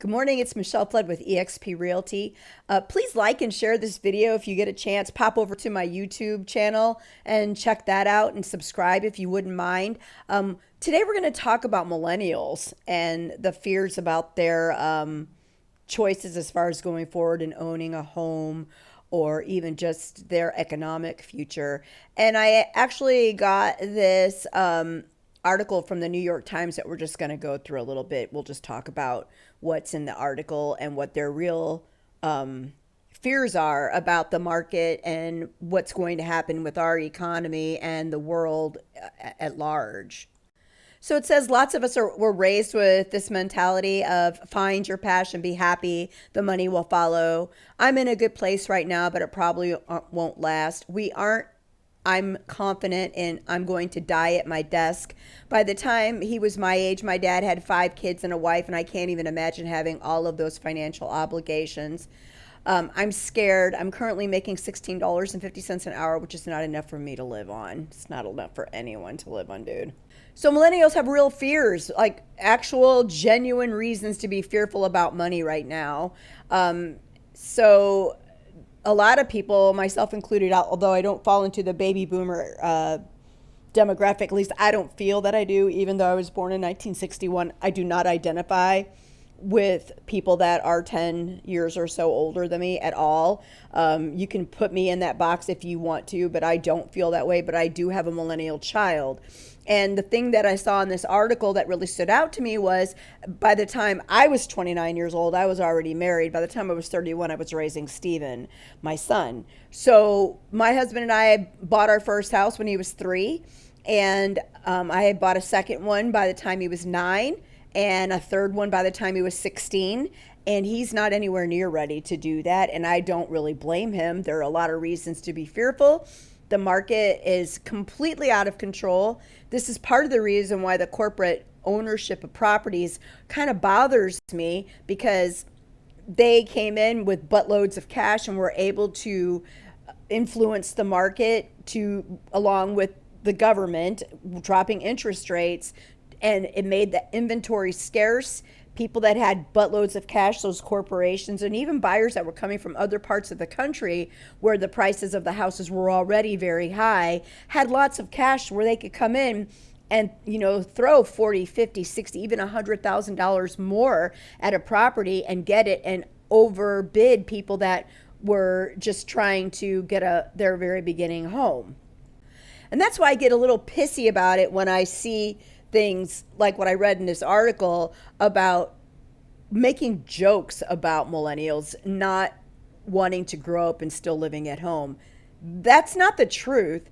Good morning, it's Michelle Flood with eXp Realty. Please like and share this video if you get a chance. Pop over to my YouTube channel and check that out and subscribe if you wouldn't mind. Today we're going to talk about millennials and the fears about their choices as far as going forward and owning a home or even just their economic future. And I actually got this article from the New York Times that we're just going to go through a little bit. We'll just talk about what's in the article and what their real fears are about the market and what's going to happen with our economy and the world at large. So it says lots of us were raised with this mentality of find your passion, be happy, the money will follow. I'm in a good place right now, but it probably won't last. I'm confident and I'm going to die at my desk. By the time he was my age, my dad had 5 kids and a wife, and I can't even imagine having all of those financial obligations. I'm scared. I'm currently making $16.50 an hour, which is not enough for me to live on. It's not enough for anyone to live on, dude. So millennials have real fears, like actual genuine reasons to be fearful about money right now. So a lot of people, myself included, although I don't fall into the baby boomer demographic, at least I don't feel that I do, even though I was born in 1961, I do not identify with people that are 10 years or so older than me at all. You can put me in that box if you want to, but I don't feel that way. But I do have a millennial child. And the thing that I saw in this article that really stood out to me was by the time I was 29 years old, I was already married. By the time I was 31, I was raising Steven, my son. So my husband and I bought our first house when he was 3. And I had bought a second one by the time he was 9 and a third one by the time he was 16. And he's not anywhere near ready to do that. And I don't really blame him. There are a lot of reasons to be fearful. The market is completely out of control. This is part of the reason why the corporate ownership of properties kind of bothers me, because they came in with buttloads of cash and were able to influence the market along with the government dropping interest rates, and it made the inventory scarce. People that had buttloads of cash, those corporations, and even buyers that were coming from other parts of the country where the prices of the houses were already very high, had lots of cash where they could come in and, throw 40, 50, 60, even $100,000 more at a property and get it and overbid people that were just trying to get their very beginning home. And that's why I get a little pissy about it when I see things like what I read in this article about making jokes about millennials not wanting to grow up and still living at home. That's not the truth.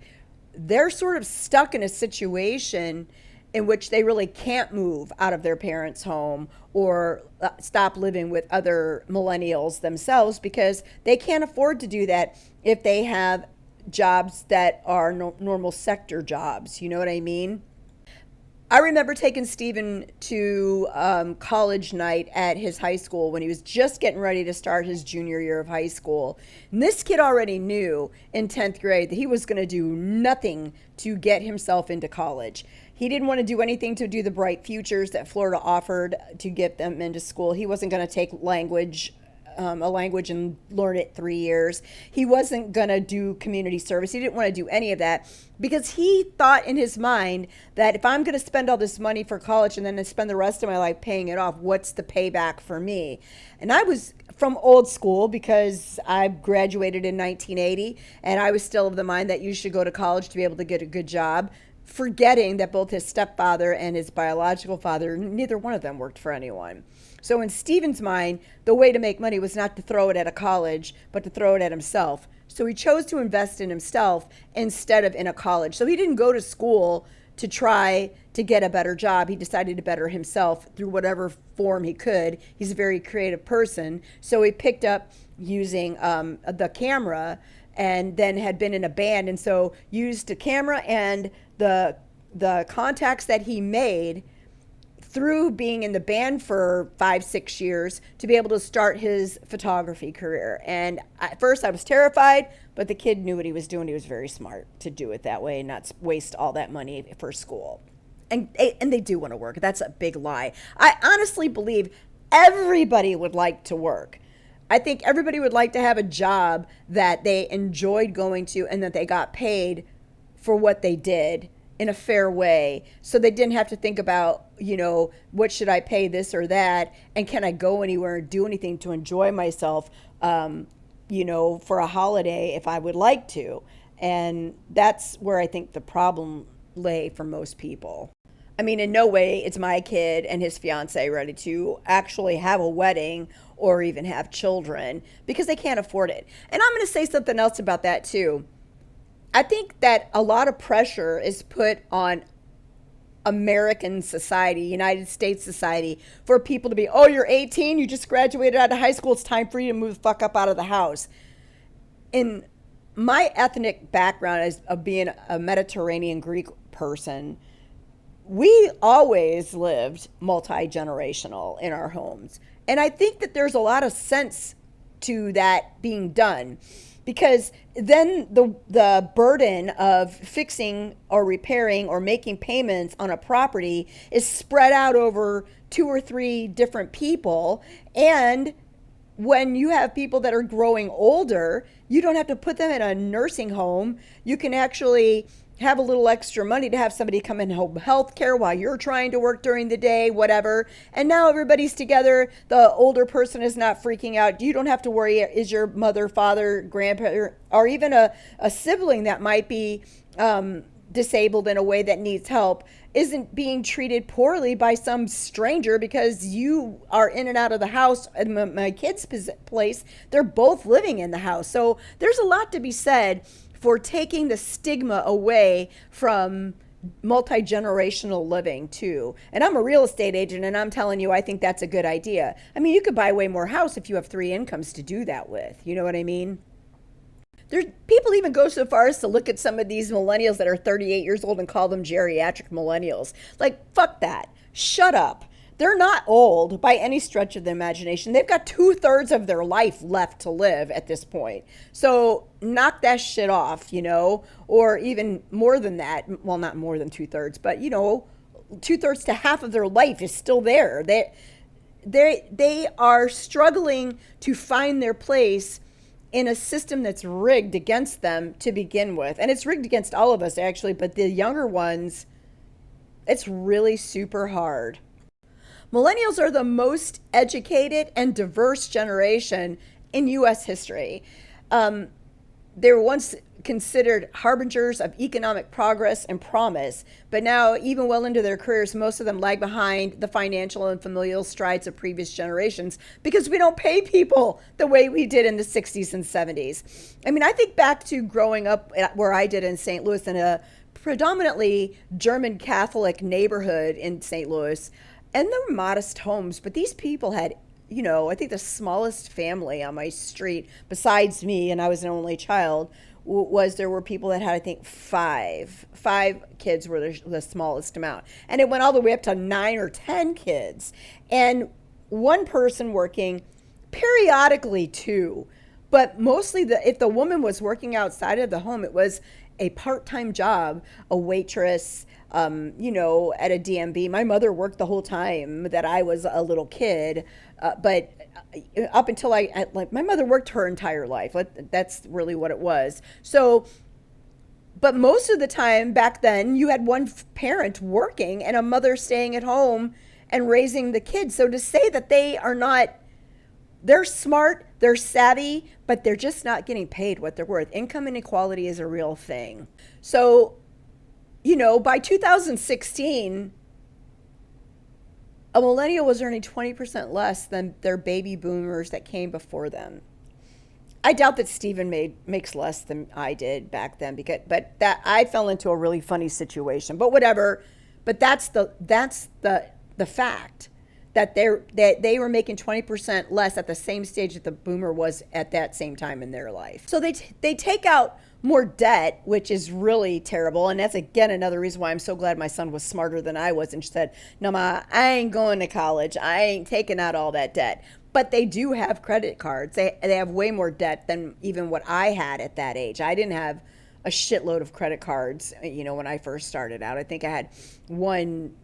They're sort of stuck in a situation in which they really can't move out of their parents' home or stop living with other millennials themselves, because they can't afford to do that if they have jobs that are normal sector jobs. You know what I mean? I remember taking Steven to college night at his high school when he was just getting ready to start his junior year of high school. And this kid already knew in 10th grade that he was going to do nothing to get himself into college. He didn't want to do anything to do the bright futures that Florida offered to get them into school. He wasn't going to take a language and learn it 3 years. He wasn't going to do community service. He didn't want to do any of that because he thought in his mind that if I'm going to spend all this money for college and then I spend the rest of my life paying it off, what's the payback for me? And I was from old school because I graduated in 1980, and I was still of the mind that you should go to college to be able to get a good job, forgetting that both his stepfather and his biological father, neither one of them worked for anyone. So in Steven's mind, the way to make money was not to throw it at a college, but to throw it at himself. So he chose to invest in himself instead of in a college. So he didn't go to school to try to get a better job. He decided to better himself through whatever form he could. He's a very creative person. So he picked up using the camera, and then had been in a band. And so used the camera and the contacts that he made through being in the band for 5-6 years to be able to start his photography career. And at first I was terrified, but the kid knew what he was doing. He was very smart to do it that way and not waste all that money for school. And they do want to work. That's a big lie. I honestly believe everybody would like to work. I think everybody would like to have a job that they enjoyed going to and that they got paid for what they did in a fair way. So they didn't have to think about, what should I pay this or that? And can I go anywhere and do anything to enjoy myself, for a holiday if I would like to? And that's where I think the problem lay for most people. I mean, in no way is my kid and his fiance ready to actually have a wedding or even have children because they can't afford it. And I'm going to say something else about that too. I think that a lot of pressure is put on American society, United States society, for people to be, oh, you're 18, you just graduated out of high school, it's time for you to move the fuck up out of the house. In my ethnic background as of being a Mediterranean Greek person, we always lived multi-generational in our homes. And I think that there's a lot of sense to that being done, because then the burden of fixing or repairing or making payments on a property is spread out over 2 or 3 different people. And when you have people that are growing older, you don't have to put them in a nursing home. You can actually have a little extra money to have somebody come in and help health care while you're trying to work during the day, whatever. And now everybody's together. The older person is not freaking out. You don't have to worry, is your mother, father, grandparent, or even a sibling that might be disabled in a way that needs help, isn't being treated poorly by some stranger because you are in and out of the house. In my kids' place, they're both living in the house. So there's a lot to be said for taking the stigma away from multi-generational living too. And I'm a real estate agent, and I'm telling you, I think that's a good idea. I mean, you could buy way more house if you have 3 incomes to do that with. You know what I mean? There's people even go so far as to look at some of these millennials that are 38 years old and call them geriatric millennials. Like, fuck that. Shut up. They're not old by any stretch of the imagination. They've got 2/3 of their life left to live at this point. So knock that shit off, or even more than that. Well, not more than 2/3, but 2/3 to half of their life is still there. They are struggling to find their place in a system that's rigged against them to begin with. And it's rigged against all of us, actually, but the younger ones, it's really super hard. Millennials are the most educated and diverse generation in U.S. history. They were once considered harbingers of economic progress and promise, but now, even well into their careers, most of them lag behind the financial and familial strides of previous generations because we don't pay people the way we did in the 60s and 70s. I mean, I think back to growing up where I did in St. Louis, in a predominantly German Catholic neighborhood in St. Louis, and there were modest homes, but these people had, I think the smallest family on my street, besides me, and I was an only child, there were people that had, I think, five kids were the smallest amount. And it went all the way up to 9 or 10 kids. And one person working, periodically 2. But mostly, if the woman was working outside of the home, it was a part-time job, a waitress, at a DMV. My mother worked the whole time that I was a little kid, but up until my mother worked her entire life. That's really what it was. So, but most of the time back then, you had one parent working and a mother staying at home and raising the kids. So to say that they're smart, they're savvy, but they're just not getting paid what they're worth. Income inequality is a real thing. So, by 2016, a millennial was earning 20% less than their baby boomers that came before them. I doubt that Stephen makes less than I did back then, but that I fell into a really funny situation. But whatever. But that's the fact that they were making 20% less at the same stage that the boomer was at that same time in their life. So they take out more debt, which is really terrible. And that's, again, another reason why I'm so glad my son was smarter than I was and said, no, Ma, I ain't going to college. I ain't taking out all that debt. But they do have credit cards. They have way more debt than even what I had at that age. I didn't have a shitload of credit cards, when I first started out. I think I had one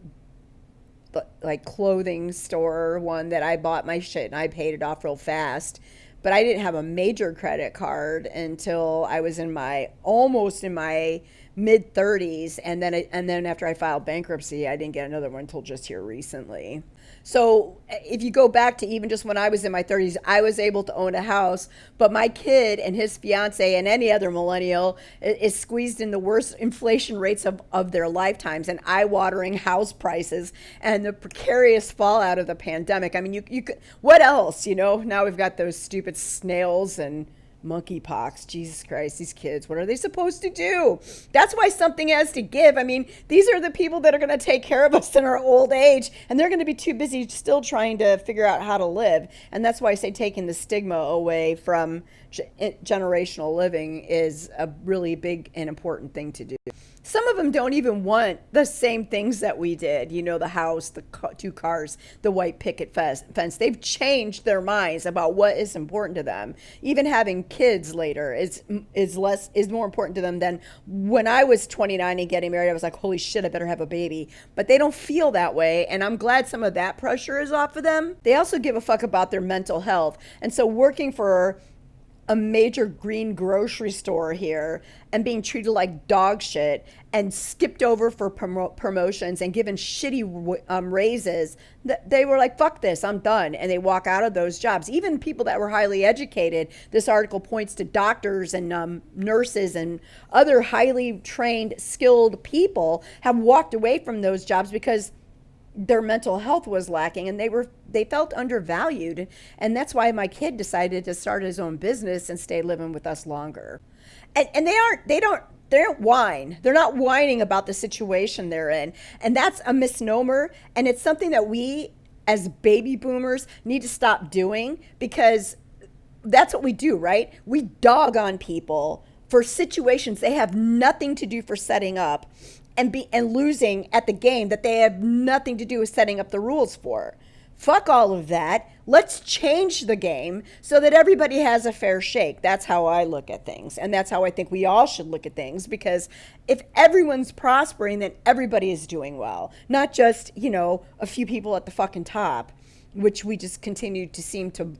like clothing store one that I bought my shit and I paid it off real fast. But I didn't have a major credit card until I was in my almost in my mid 30s, and then after I filed bankruptcy, I didn't get another one until just here recently. So if you go back to even just when I was in my 30s, I was able to own a house, but my kid and his fiance and any other millennial is squeezed in the worst inflation rates of their lifetimes and eye-watering house prices and the precarious fallout of the pandemic. I mean, you could, what else, Now we've got those stupid snails and monkeypox. Jesus Christ, these kids, what are they supposed to do? That's why something has to give. I mean, these are the people that are going to take care of us in our old age, and they're going to be too busy still trying to figure out how to live. And that's why I say taking the stigma away from generational living is a really big and important thing to do. Some of them don't even want the same things that we did, the house, the two cars, the white picket fence. They've changed their minds about what is important to them. Even having kids later is more important to them than when I was 29 and getting married. I was like, holy shit, I better have a baby. But they don't feel that way, and I'm glad some of that pressure is off of them. They also give a fuck about their mental health. And so working for a major green grocery store here and being treated like dog shit and skipped over for promotions and given shitty raises, they were like, fuck this, I'm done. And they walk out of those jobs. Even people that were highly educated, this article points to doctors and nurses and other highly trained, skilled people have walked away from those jobs because their mental health was lacking and they felt undervalued, and that's why my kid decided to start his own business and stay living with us longer. And they don't whine. They're not whining about the situation they're in, and that's a misnomer, and it's something that we as baby boomers need to stop doing, because that's what we do, right? We dog on people for situations they have nothing to do for setting up and losing at the game that they have nothing to do with setting up the rules for. Fuck all of that. Let's change the game so that everybody has a fair shake. That's how I look at things. And that's how I think we all should look at things, because if everyone's prospering, then everybody is doing well. Not just, a few people at the fucking top, which we just continue to seem to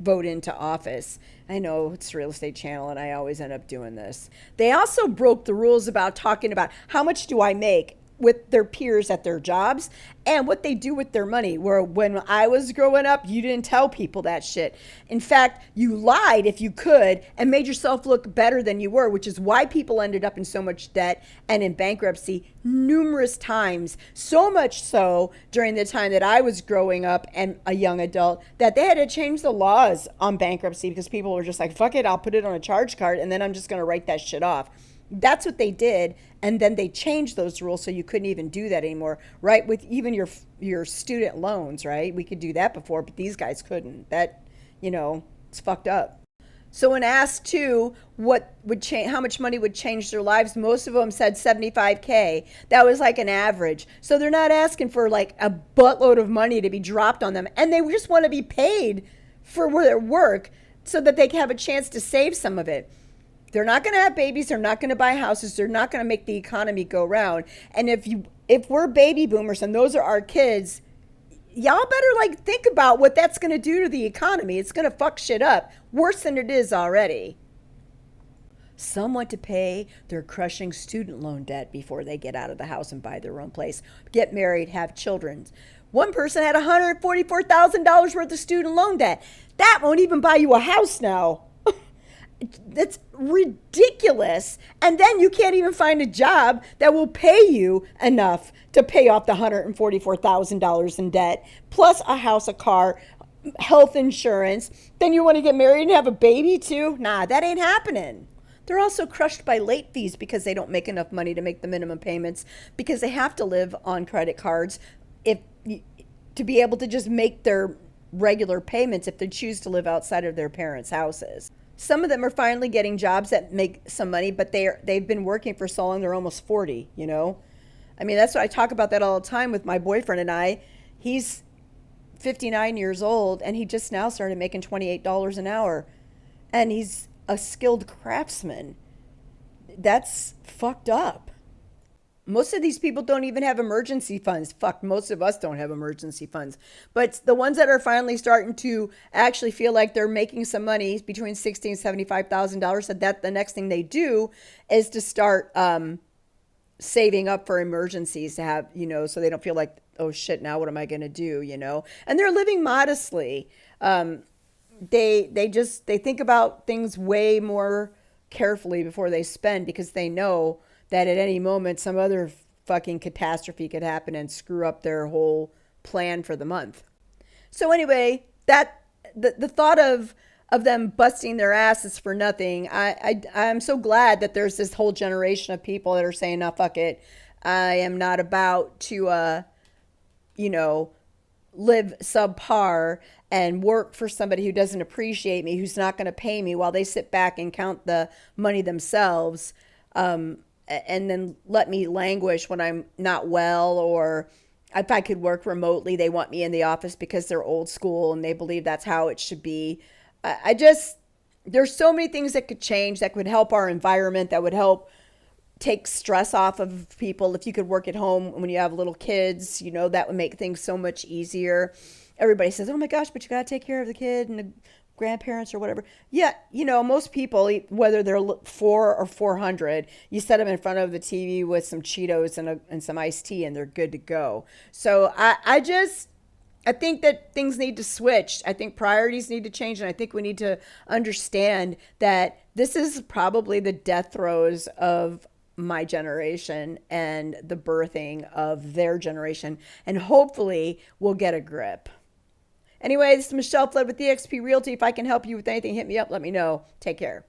vote into office. I know it's Real Estate Channel and I always end up doing this. They also broke the rules about talking about how much do I make with their peers at their jobs and what they do with their money. Where when I was growing up, you didn't tell people that shit. In fact, you lied if you could and made yourself look better than you were, which is why people ended up in so much debt and in bankruptcy numerous times. So much so during the time that I was growing up and a young adult that they had to change the laws on bankruptcy because people were just like, fuck it, I'll put it on a charge card and then I'm just going to write that shit off. That's what they did, and then they changed those rules so you couldn't even do that anymore, right? With even your student loans, right? We could do that before, but these guys couldn't. That, it's fucked up. So when asked too what would change, how much money would change their lives, most of them said 75K. That was like an average. So they're not asking for like a buttload of money to be dropped on them, and they just want to be paid for their work so that they can have a chance to save some of it. They're not going to have babies. They're not going to buy houses. They're not going to make the economy go round. And if we're baby boomers and those are our kids, y'all better think about what that's going to do to the economy. It's going to fuck shit up worse than it is already. Some want to pay their crushing student loan debt before they get out of the house and buy their own place, get married, have children. One person had $144,000 worth of student loan debt. That won't even buy you a house now. That's ridiculous. And then you can't even find a job that will pay you enough to pay off the $144,000 in debt, plus a house, a car, health insurance. Then you want to get married and have a baby too? Nah, that ain't happening. They're also crushed by late fees because they don't make enough money to make the minimum payments, because they have to live on credit cards to be able to just make their regular payments if they choose to live outside of their parents' houses. Some of them are finally getting jobs that make some money, but they've been working for so long, they're almost 40, I mean, that's what I talk about that all the time with my boyfriend and I. He's 59 years old, and he just now started making $28 an hour. And he's a skilled craftsman. That's fucked up. Most of these people don't even have emergency funds. Fuck, most of us don't have emergency funds. But the ones that are finally starting to actually feel like they're making some money between $60,000 and $75,000, that the next thing they do is to start saving up for emergencies to have, so they don't feel like, oh shit, now what am I going to do. And they're living modestly. They think about things way more carefully before they spend, because they know that at any moment some other fucking catastrophe could happen and screw up their whole plan for the month. So anyway, that the thought of them busting their asses for nothing, I'm so glad that there's this whole generation of people that are saying, "No, fuck it, I am not about to you know live subpar and work for somebody who doesn't appreciate me, who's not going to pay me, while they sit back and count the money themselves, and then let me languish when I'm not well, or if I could work remotely, they want me in the office because they're old school and they believe that's how it should be." I just, there's so many things that could change, that could help our environment, that would help take stress off of people. If you could work at home when you have little kids, that would make things so much easier. Everybody says, oh my gosh, but you got to take care of the kid and the grandparents or whatever. Yeah, most people, whether they're 400, you set them in front of the TV with some Cheetos and some iced tea, and they're good to go. So I think that things need to switch. I think priorities need to change. And I think we need to understand that this is probably the death throes of my generation and the birthing of their generation. And hopefully we'll get a grip. Anyway, this is Michelle Flood with eXp Realty. If I can help you with anything, hit me up. Let me know. Take care.